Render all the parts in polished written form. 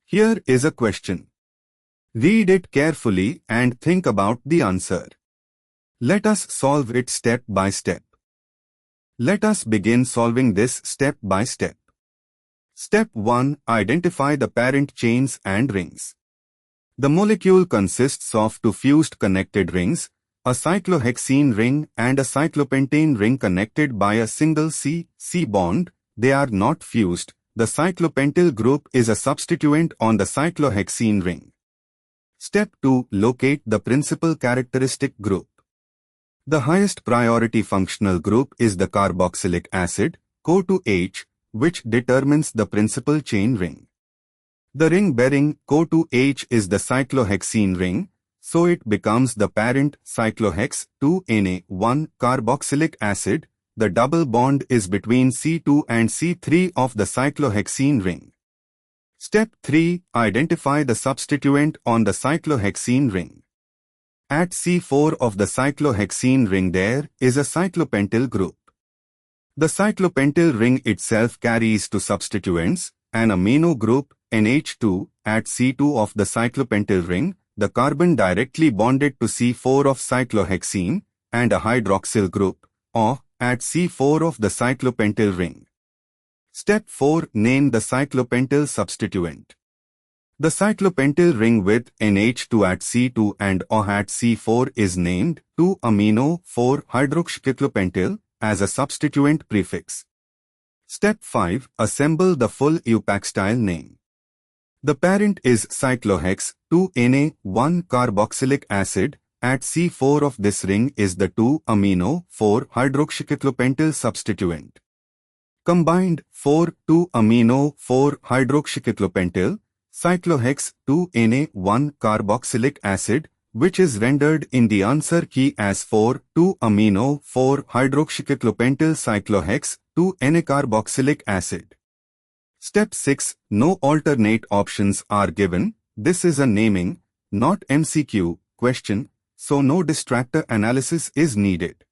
Here is a question. Read it carefully and think about the answer. Let us solve it step by step. Let us begin solving this step by step. Step 1. Identify the parent chains and rings. The molecule consists of two fused connected rings, a cyclohexene ring and a cyclopentane ring connected by a single C bond. They are not fused. The cyclopentyl group is a substituent on the cyclohexene ring. Step 2. Locate the principal characteristic group. The highest priority functional group is the carboxylic acid, CO2H, which determines the principal chain ring. The ring bearing CO2H is the cyclohexene ring, so it becomes the parent cyclohex 2Na1 carboxylic acid. The double bond is between C2 and C3 of the cyclohexene ring. Step 3. Identify the substituent on the cyclohexene ring. At C4 of the cyclohexene ring there is a cyclopentyl group. The cyclopentyl ring itself carries two substituents, an amino group, NH2, at C2 of the cyclopentyl ring, the carbon directly bonded to C4 of cyclohexene, and a hydroxyl group, OH, at C4 of the cyclopentyl ring. Step 4. Name the cyclopentyl substituent. The cyclopentyl ring with NH2 at C2 and OH at C4 is named 2-amino-4-hydroxycyclopentyl as a substituent prefix. Step 5. Assemble the full IUPAC style name. The parent is cyclohex 2Na1 carboxylic acid. At C4 of this ring is the 2-amino-4-hydroxycyclopentyl substituent. Combined 4,2-amino-4-hydroxycyclopentyl cyclohex 2Na1 carboxylic acid, which is rendered in the answer key as 4,2-amino-4-hydroxycyclopentyl cyclohex 2Na-carboxylic acid. Step 6. No alternate options are given. This is a naming, not MCQ, question, so no distractor analysis is needed.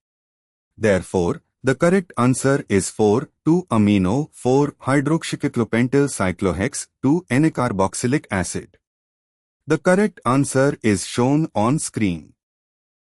Therefore, the correct answer is 4,2-amino-4-hydroxycyclopentyl cyclohex 2Na-carboxylic acid. The correct answer is shown on screen.